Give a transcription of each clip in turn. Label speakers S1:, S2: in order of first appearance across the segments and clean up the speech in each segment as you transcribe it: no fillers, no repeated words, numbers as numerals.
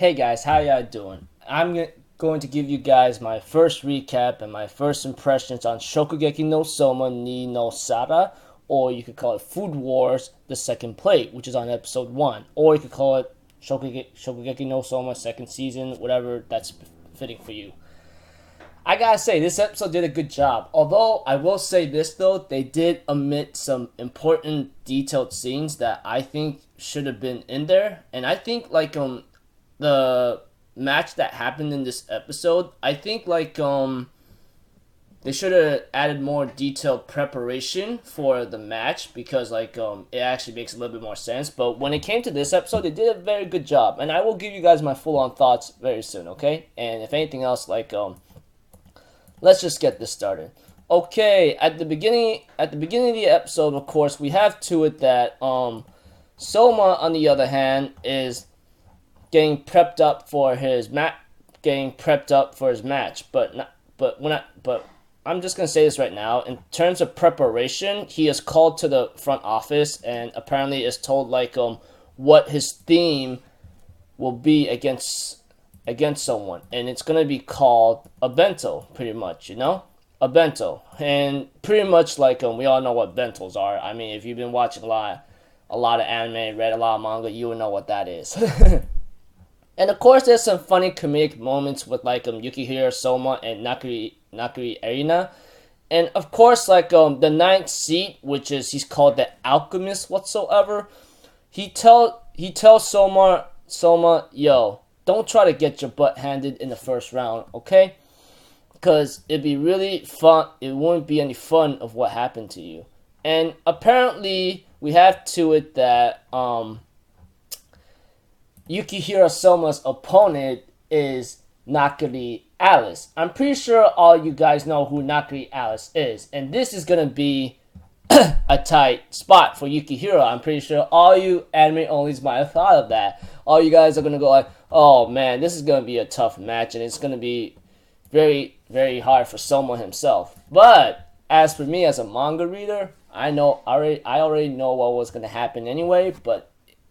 S1: Hey guys, how y'all doing? Going to give you guys my first recap and my first impressions on Shokugeki no Souma no Sara, or you could call it Food Wars: The Second Plate, which is on episode 1, or you could call it Shokugeki no Souma second season, whatever that's fitting for you. I gotta say, this episode did a good job. Although, I will say this though, they did omit some important detailed scenes that I think should have been in there. And I think, the match that happened in this episode, I think, they should have added more detailed preparation for the match because, it actually makes a little bit more sense. But when it came to this episode, they did a very good job. And I will give you guys my full-on thoughts very soon, okay? And if anything else, let's just get this started. Okay, at the beginning of the episode, of course, we have to it that Souma, on the other hand, is getting prepped up for his match. But I'm just gonna say this right now. In terms of preparation, he is called to the front office and apparently is told what his theme will be against someone, and it's gonna be called a bento, pretty much, a bento, and pretty much we all know what bentos are. I mean, if you've been watching a lot of anime, read a lot of manga, you will know what that is. And of course, there's some funny comedic moments with Yukihiro, Souma, and Nakiri Erina, and of course the ninth seat, which is he's called the alchemist whatsoever. He tells Souma, yo, don't try to get your butt handed in the first round, okay? Because it'd be really fun. It wouldn't be any fun of what happened to you. And apparently, we have to it that Yukihiro Souma's opponent is Nakiri Alice. I'm pretty sure all you guys know who Nakiri Alice is. And this is going to be a tight spot for Yukihiro. I'm pretty sure all you anime onlys might have thought of that. All you guys are going to go oh man, this is going to be a tough match and it's going to be very, very hard for Souma himself. But as for me as a manga reader, I already know what was going to happen anyway, but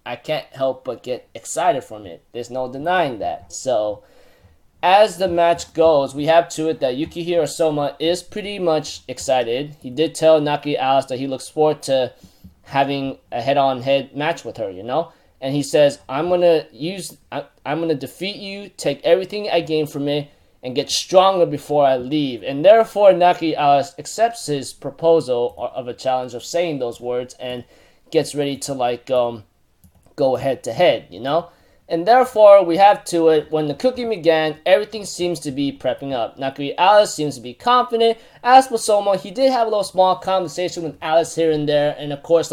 S1: I can't help but get excited from it. There's no denying that. So, as the match goes, we have to it that Yukihiro Souma is pretty much excited. He did tell Nakiri Alice that he looks forward to having a head-on-head match with her, And he says, I'm gonna defeat you, take everything I gained from it, and get stronger before I leave. And therefore, Nakiri Alice accepts his proposal of a challenge of saying those words and gets ready to go head-to-head, And therefore, we have to it, when the cooking began, everything seems to be prepping up. Nakiri Alice seems to be confident. As for Souma, he did have a little small conversation with Alice here and there, and of course,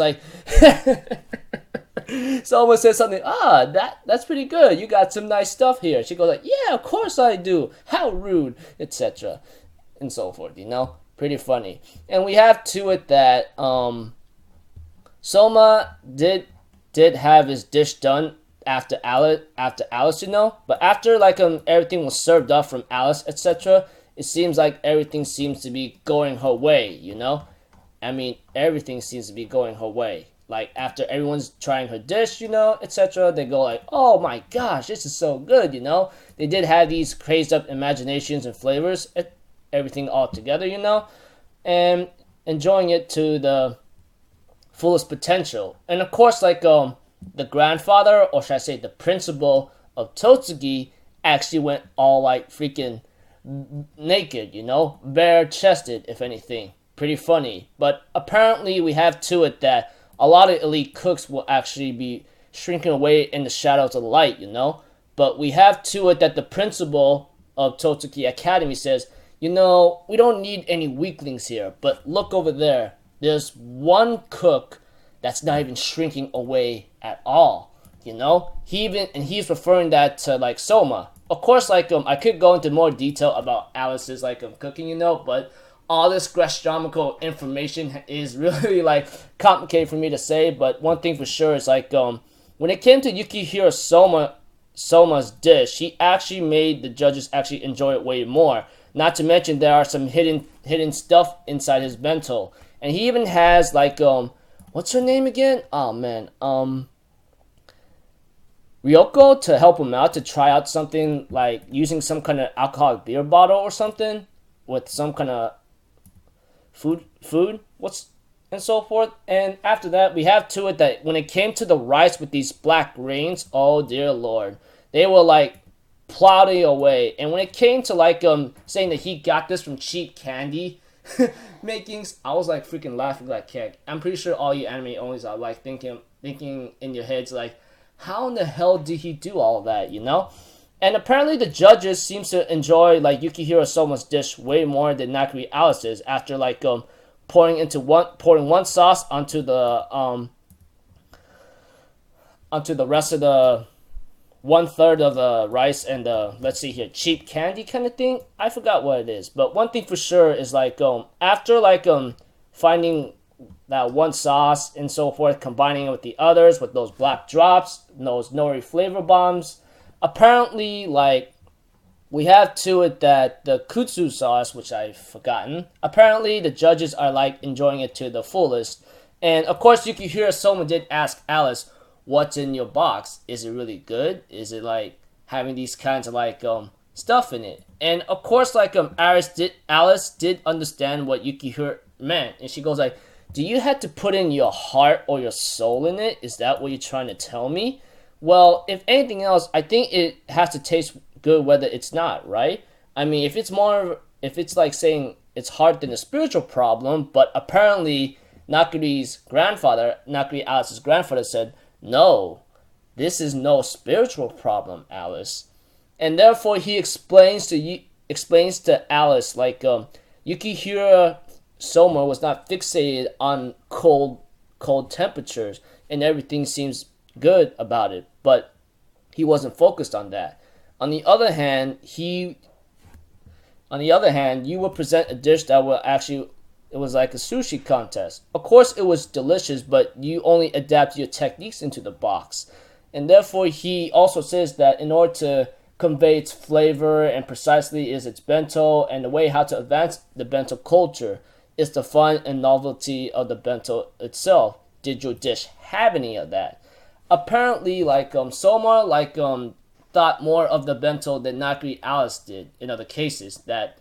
S1: Souma says something, that's pretty good. You got some nice stuff here. She goes yeah, of course I do. How rude, etc. And so forth, Pretty funny. And we have to it that Souma did have his dish done after Alice, but after everything was served up from Alice, etc., it seems like everything seems to be going her way, I mean, everything seems to be going her way. After everyone's trying her dish, etc., they go oh my gosh, this is so good, They did have these crazed up imaginations and flavors, everything all together, and enjoying it to the fullest potential. And of course, the grandfather, or should I say the principal of Totsuki, actually went all freaking naked, bare-chested, if anything. Pretty funny. But apparently we have to it that a lot of elite cooks will actually be shrinking away in the shadows of the light, But we have to it that the principal of Totsuki Academy says, we don't need any weaklings here, but look over there. There's one cook that's not even shrinking away at all, he's referring that to Souma. Of course, I could go into more detail about Alice's cooking, but all this gastronomical information is really complicated for me to say. But one thing for sure is when it came to Yukihiro Souma's dish, he actually made the judges actually enjoy it way more. Not to mention there are some hidden stuff inside his bento, and he even has what's her name again? Oh man, Ryoko to help him out to try out something like using some kind of alcoholic beer bottle or something with some kind of food, and so forth. And after that, we have to it that when it came to the rice with these black grains, oh dear lord, they were like plowing away. And when it came to like saying that he got this from cheap candy makings, I was like freaking laughing like heck. I'm pretty sure all you anime owners are like thinking in your heads like, how in the hell did he do all that, you know? And apparently the judges seems to enjoy like Yukihiro Souma's dish way more than Nakiri Alice's after like pouring one sauce onto the rest of the 1/3 of the rice and the, let's see here, cheap candy kind of thing. I forgot what it is, but one thing for sure is like after like finding that one sauce and so forth, combining it with the others with those black drops, those nori flavor bombs, apparently like we have to it that the kutsu sauce, which I've forgotten, apparently the judges are like enjoying it to the fullest. And of course Yukihiro Souma did ask Alice, what's in your box? Is it really good? Is it like having these kinds of like stuff in it? And of course like Alice did understand what Yukihiro meant, and she goes like, do you have to put in your heart or your soul in it? Is that what you're trying to tell me? Well, if anything else, I think it has to taste good whether it's not, right? I mean, if it's like saying it's hard than a spiritual problem, but apparently Nakiri Alice's grandfather said, no, this is no spiritual problem, Alice. And therefore he explains to Alice like Yukihiro Souma was not fixated on cold temperatures and everything seems good about it, but he wasn't focused on that. On the other hand, you would present a dish that will actually, it was like a sushi contest. Of course it was delicious, but you only adapt your techniques into the box. And therefore he also says that in order to convey its flavor and precisely is its bento, and the way how to advance the bento culture is the fun and novelty of the bento itself. Did your dish have any of that? Apparently, like Souma, like thought more of the bento than Nakiri Alice did. In other cases, that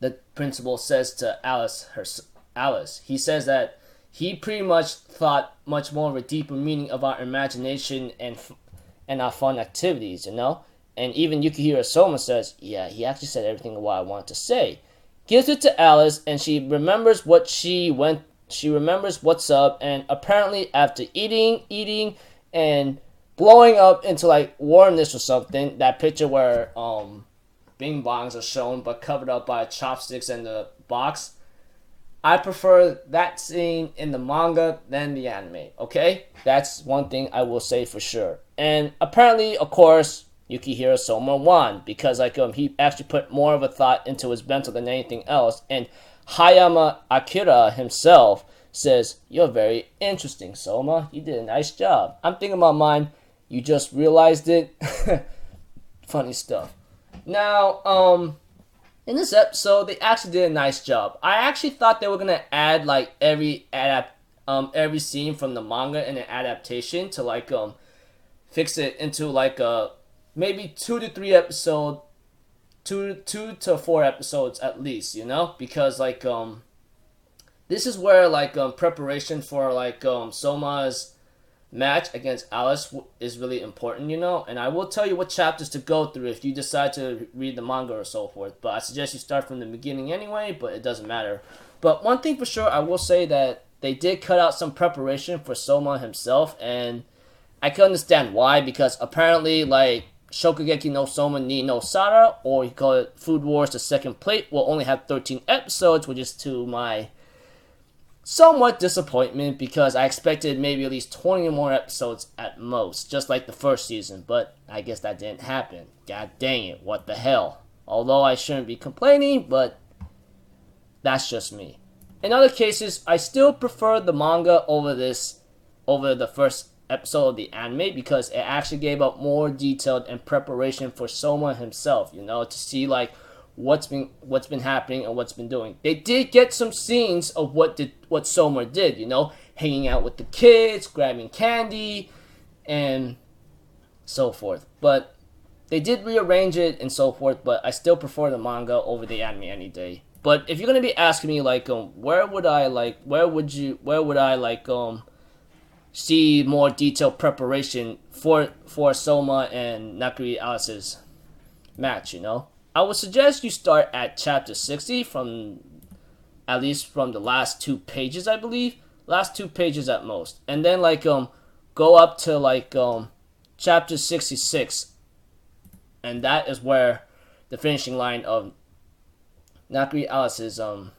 S1: the principal says to Alice, he says that he pretty much thought much more of a deeper meaning of our imagination and our fun activities, you know. And even Yukihiro Souma says, yeah, he actually said everything what I wanted to say. Gives it to Alice, and she remembers she remembers what's up, and apparently after eating and blowing up into like warmness or something, that picture where bing bongs are shown but covered up by chopsticks and the box, I prefer that scene in the manga than the anime, okay? That's one thing I will say for sure. And apparently, of course, Yukihiro Souma won because like he actually put more of a thought into his bento than anything else. And Hayama Akira himself says, you're very interesting, Souma. You did a nice job. I'm thinking about mine. You just realized it. Funny stuff. Now, in this episode, they actually did a nice job. I actually thought they were gonna add like every scene from the manga in an adaptation to like fix it into like a maybe 2 to 3 episodes, 2 to 4 episodes at least, you know, because like this is where like preparation for like Souma's match against Alice is really important, you know. And I will tell you what chapters to go through if you decide to read the manga or so forth, but I suggest you start from the beginning anyway, but it doesn't matter. But one thing for sure, I will say that they did cut out some preparation for Souma himself, and I can understand why, because apparently like Shokugeki no Souma ni no Sara, or you call it Food Wars the Second Plate, will only have 13 episodes, which is to my somewhat disappointment, because I expected maybe at least 20 more episodes at most, just like the first season, but I guess that didn't happen. God dang it, what the hell. Although I shouldn't be complaining, but that's just me. In other cases, I still prefer the manga over the first episode of the anime, because it actually gave up more detailed and preparation for Souma himself, you know, to see like what's been happening and what's been doing. They did get some scenes of what Souma did, you know, hanging out with the kids, grabbing candy, and so forth. But they did rearrange it and so forth, but I still prefer the manga over the anime any day. But if you're gonna be asking me like where would I see more detailed preparation for Souma and Nakiri Alice's match, you know, I would suggest you start at chapter 60 at least from the last 2 pages, I believe. Last 2 pages at most. And then go up to chapter 66. And that is where the finishing line of Nakiri Alice's and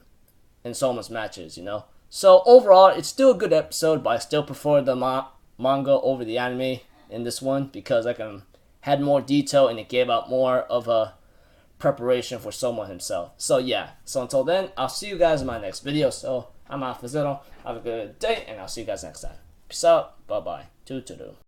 S1: Souma's matches, you know. So overall, it's still a good episode, but I still prefer the manga over the anime in this one because had more detail and it gave out more of a preparation for Souma himself. So yeah, so until then, I'll see you guys in my next video. So I'm Alpha Zero. Have a good day, and I'll see you guys next time. Peace out. Bye bye. Toodaloo.